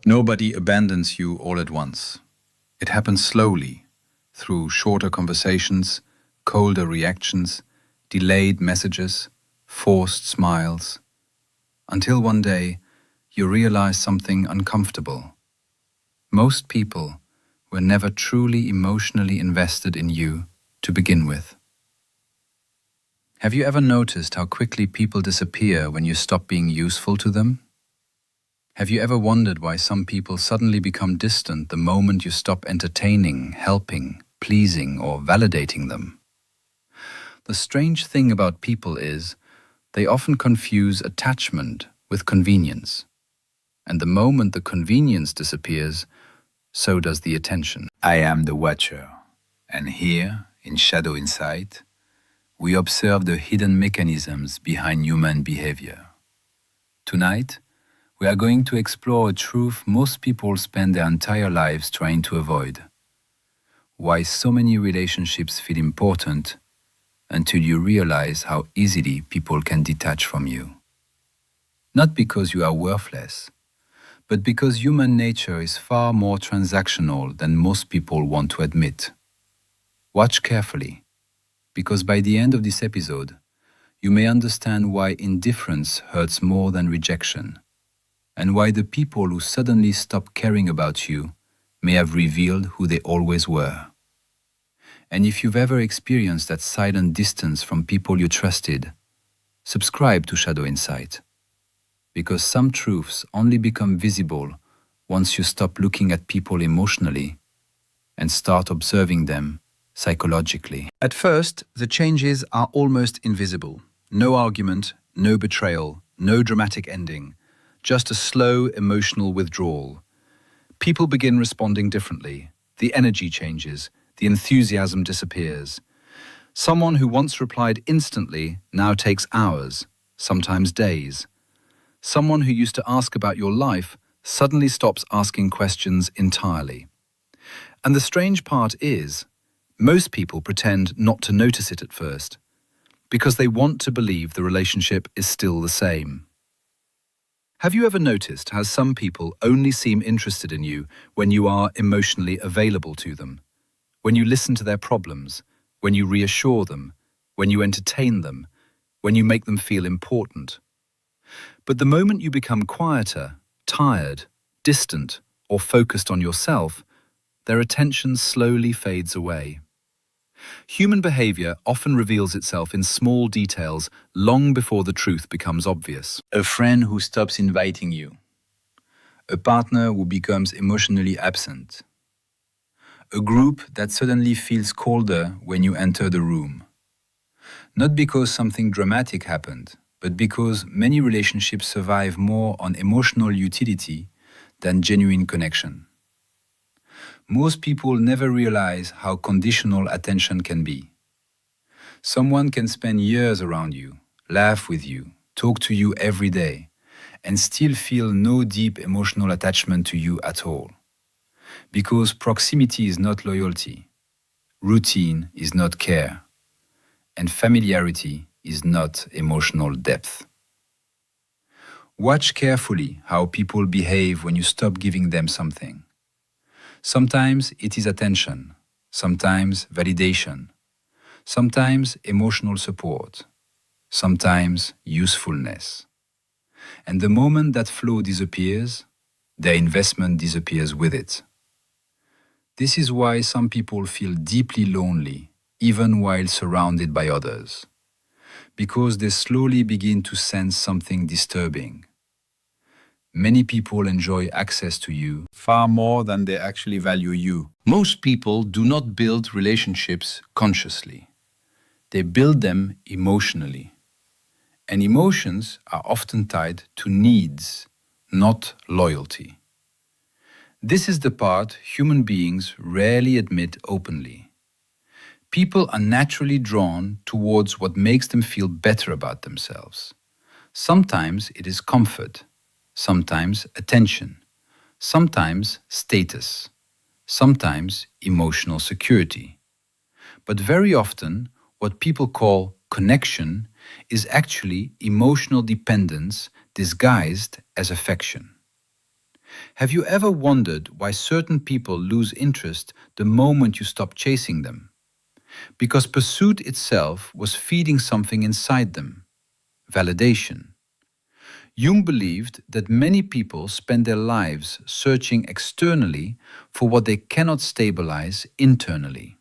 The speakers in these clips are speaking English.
Nobody abandons you all at once. It happens slowly, through shorter conversations, colder reactions, delayed messages, forced smiles, until one day you realize something uncomfortable. Most people were never truly emotionally invested in you to begin with. Have you ever noticed how quickly people disappear when you stop being useful to them? Have you ever wondered why some people suddenly become distant the moment you stop entertaining, helping, pleasing, or validating them? The strange thing about people is they often confuse attachment with convenience. And the moment the convenience disappears, so does the attention. I am the Watcher, and here, in Shadow Insight, we observe the hidden mechanisms behind human behavior. Tonight, we are going to explore a truth most people spend their entire lives trying to avoid. Why so many relationships feel important until you realize how easily people can detach from you. Not because you are worthless, but because human nature is far more transactional than most people want to admit. Watch carefully, because by the end of this episode, you may understand why indifference hurts more than rejection, and why the people who suddenly stop caring about you may have revealed who they always were. And if you've ever experienced that silent distance from people you trusted, subscribe to Shadow Insight, because some truths only become visible once you stop looking at people emotionally and start observing them psychologically. At first, the changes are almost invisible. No argument, no betrayal, no dramatic ending, just a slow emotional withdrawal. People begin responding differently. The energy changes, the enthusiasm disappears. Someone who once replied instantly now takes hours, sometimes days. Someone who used to ask about your life suddenly stops asking questions entirely. And the strange part is, most people pretend not to notice it at first, because they want to believe the relationship is still the same. Have you ever noticed how some people only seem interested in you when you are emotionally available to them? When you listen to their problems, when you reassure them, when you entertain them, when you make them feel important. But the moment you become quieter, tired, distant, or focused on yourself, their attention slowly fades away. Human behavior often reveals itself in small details long before the truth becomes obvious. A friend who stops inviting you. A partner who becomes emotionally absent. A group that suddenly feels colder when you enter the room. Not because something dramatic happened, but because many relationships survive more on emotional utility than genuine connection. Most people never realize how conditional attention can be. Someone can spend years around you, laugh with you, talk to you every day, and still feel no deep emotional attachment to you at all. Because proximity is not loyalty, routine is not care, and familiarity is not emotional depth. Watch carefully how people behave when you stop giving them something. Sometimes it is attention, sometimes validation, sometimes emotional support, sometimes usefulness. And the moment that flow disappears, their investment disappears with it. This is why some people feel deeply lonely, even while surrounded by others, because they slowly begin to sense something disturbing. Many people enjoy access to you far more than they actually value you. Most people do not build relationships consciously. They build them emotionally. And emotions are often tied to needs, not loyalty. This is the part human beings rarely admit openly. People are naturally drawn towards what makes them feel better about themselves. Sometimes it is comfort, sometimes attention, sometimes status, sometimes emotional security. But very often, what people call connection is actually emotional dependence disguised as affection. Have you ever wondered why certain people lose interest the moment you stop chasing them? Because pursuit itself was feeding something inside them, validation. Jung believed that many people spend their lives searching externally for what they cannot stabilize internally.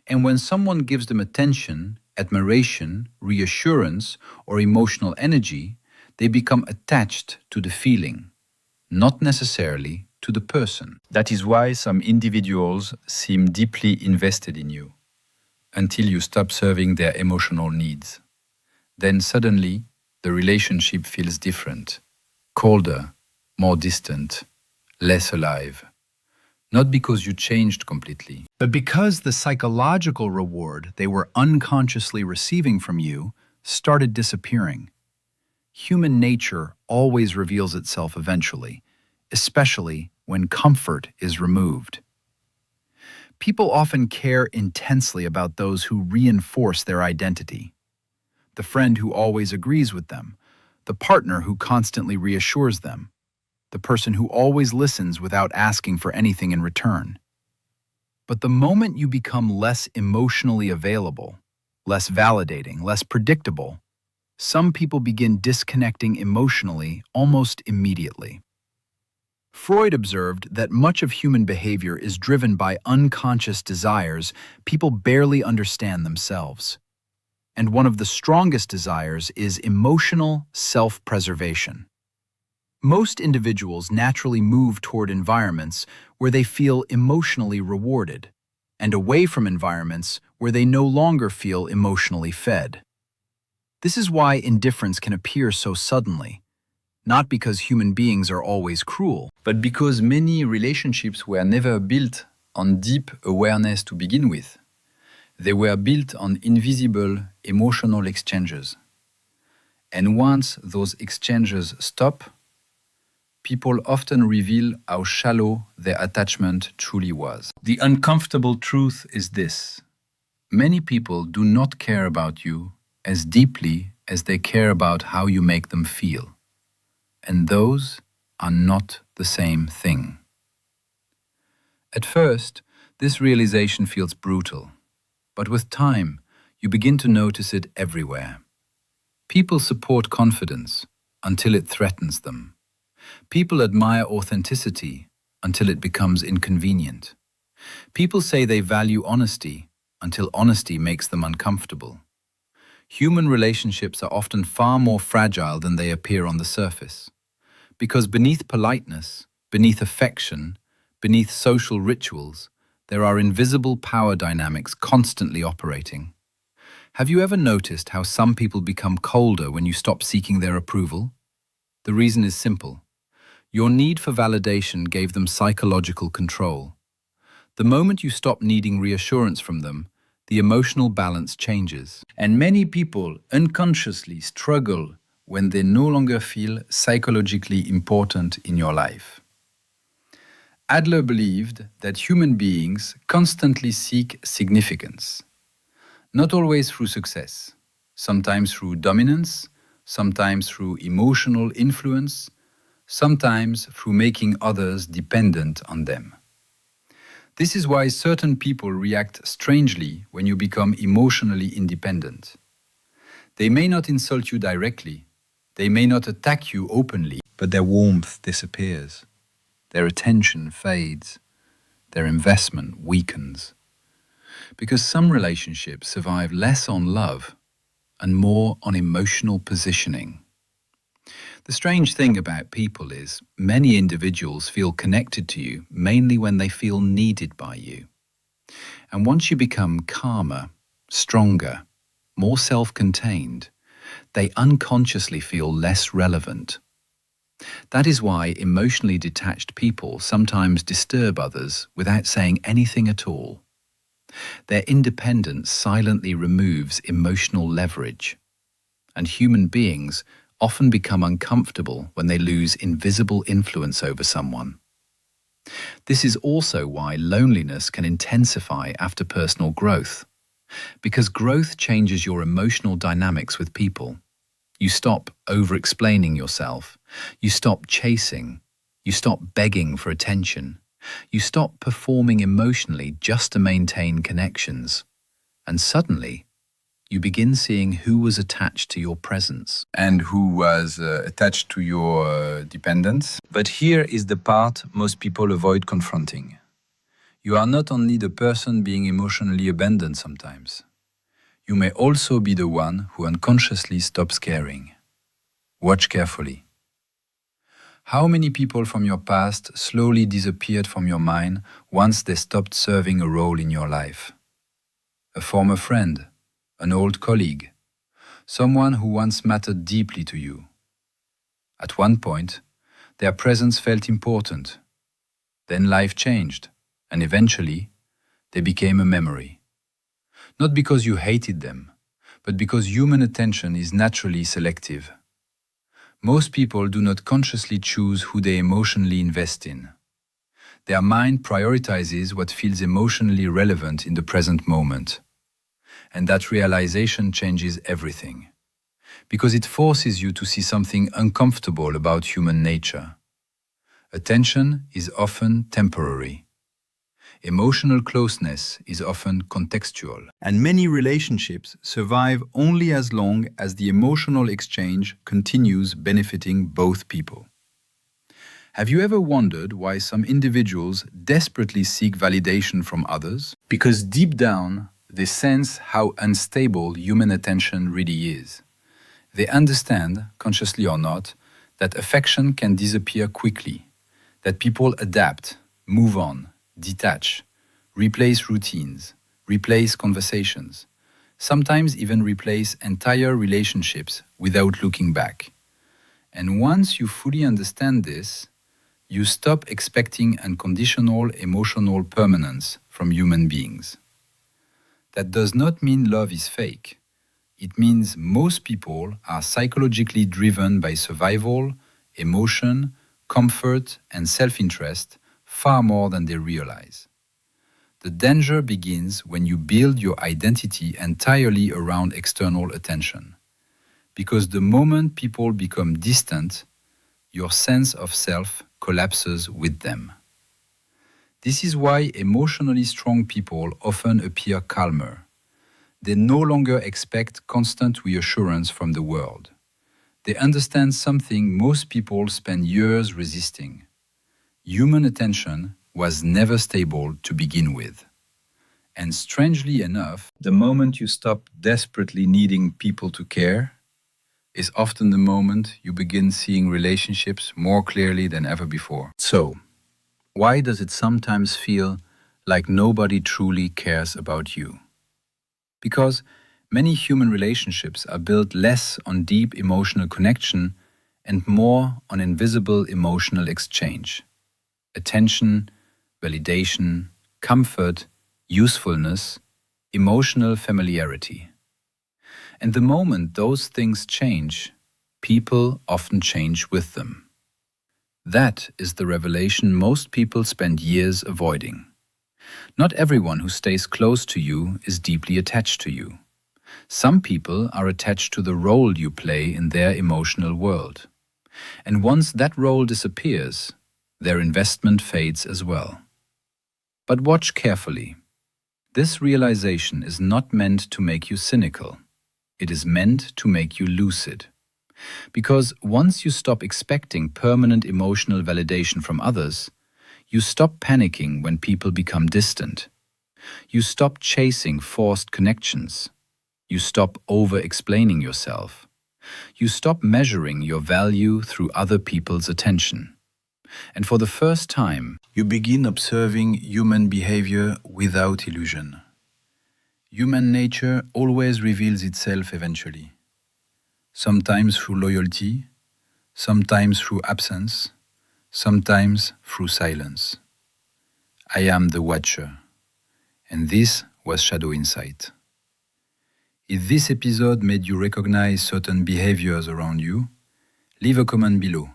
And when someone gives them attention, admiration, reassurance, or emotional energy, they become attached to the feeling, not necessarily to the person. That is why some individuals seem deeply invested in you, until you stop serving their emotional needs. Then suddenly, the relationship feels different, colder, more distant, less alive. Not because you changed completely, but because the psychological reward they were unconsciously receiving from you started disappearing. Human nature always reveals itself eventually, especially when comfort is removed. People often care intensely about those who reinforce their identity. The friend who always agrees with them, the partner who constantly reassures them, the person who always listens without asking for anything in return. But the moment you become less emotionally available, less validating, less predictable, some people begin disconnecting emotionally almost immediately. Freud observed that much of human behavior is driven by unconscious desires people barely understand themselves. And one of the strongest desires is emotional self-preservation. Most individuals naturally move toward environments where they feel emotionally rewarded, and away from environments where they no longer feel emotionally fed. This is why indifference can appear so suddenly, not because human beings are always cruel, but because many relationships were never built on deep awareness to begin with. They were built on invisible emotional exchanges. And once those exchanges stop, people often reveal how shallow their attachment truly was. The uncomfortable truth is this: many people do not care about you as deeply as they care about how you make them feel. And those are not the same thing. At first, this realization feels brutal, but with time, you begin to notice it everywhere. People support confidence until it threatens them. People admire authenticity until it becomes inconvenient. People say they value honesty until honesty makes them uncomfortable. Human relationships are often far more fragile than they appear on the surface, because beneath politeness, beneath affection, beneath social rituals, there are invisible power dynamics constantly operating. Have you ever noticed how some people become colder when you stop seeking their approval? The reason is simple. Your need for validation gave them psychological control. The moment you stop needing reassurance from them, the emotional balance changes. And many people unconsciously struggle when they no longer feel psychologically important in your life. Adler believed that human beings constantly seek significance, not always through success, sometimes through dominance, sometimes through emotional influence, sometimes through making others dependent on them. This is why certain people react strangely when you become emotionally independent. They may not insult you directly, they may not attack you openly, but their warmth disappears. Their attention fades. Their investment weakens. Because some relationships survive less on love and more on emotional positioning. The strange thing about people is many individuals feel connected to you mainly when they feel needed by you. And once you become calmer, stronger, more self-contained, they unconsciously feel less relevant. That is why emotionally detached people sometimes disturb others without saying anything at all. Their independence silently removes emotional leverage, and human beings often become uncomfortable when they lose invisible influence over someone. This is also why loneliness can intensify after personal growth, because growth changes your emotional dynamics with people. You stop over-explaining yourself. You stop chasing. You stop begging for attention. You stop performing emotionally just to maintain connections. And suddenly, you begin seeing who was attached to your presence. And who was attached to your dependence. But here is the part most people avoid confronting. You are not only the person being emotionally abandoned sometimes. You may also be the one who unconsciously stops caring. Watch carefully. How many people from your past slowly disappeared from your mind once they stopped serving a role in your life? A former friend, an old colleague, someone who once mattered deeply to you. At one point, their presence felt important. Then life changed, and eventually, they became a memory. Not because you hated them, but because human attention is naturally selective. Most people do not consciously choose who they emotionally invest in. Their mind prioritizes what feels emotionally relevant in the present moment. And that realization changes everything, because it forces you to see something uncomfortable about human nature. Attention is often temporary. Emotional closeness is often contextual. And many relationships survive only as long as the emotional exchange continues benefiting both people. Have you ever wondered why some individuals desperately seek validation from others? Because deep down, they sense how unstable human attention really is. They understand, consciously or not, that affection can disappear quickly, that people adapt, move on, detach, replace routines, replace conversations, sometimes even replace entire relationships without looking back. And once you fully understand this, you stop expecting unconditional emotional permanence from human beings. That does not mean love is fake. It means most people are psychologically driven by survival, emotion, comfort, and self-interest far more than they realize. The danger begins when you build your identity entirely around external attention. Because the moment people become distant, your sense of self collapses with them. This is why emotionally strong people often appear calmer. They no longer expect constant reassurance from the world. They understand something most people spend years resisting. Human attention was never stable to begin with. And strangely enough, the moment you stop desperately needing people to care is often the moment you begin seeing relationships more clearly than ever before. So, why does it sometimes feel like nobody truly cares about you? Because many human relationships are built less on deep emotional connection and more on invisible emotional exchange. Attention, validation, comfort, usefulness, emotional familiarity. And the moment those things change, people often change with them. That is the revelation most people spend years avoiding. Not everyone who stays close to you is deeply attached to you. Some people are attached to the role you play in their emotional world. And once that role disappears, their investment fades as well. But watch carefully. This realization is not meant to make you cynical. It is meant to make you lucid. Because once you stop expecting permanent emotional validation from others, you stop panicking when people become distant. You stop chasing forced connections. You stop over-explaining yourself. You stop measuring your value through other people's attention. And for the first time, you begin observing human behavior without illusion. Human nature always reveals itself eventually. Sometimes through loyalty, sometimes through absence, sometimes through silence. I am the Watcher, and this was Shadow Insight. If this episode made you recognize certain behaviors around you, leave a comment below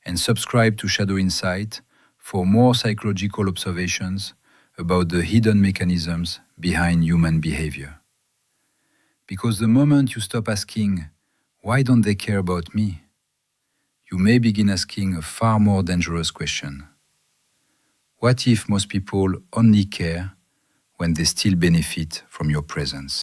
and subscribe to Shadow Insight for more psychological observations about the hidden mechanisms behind human behavior. Because the moment you stop asking, why don't they care about me? you may begin asking a far more dangerous question. What if most people only care when they still benefit from your presence?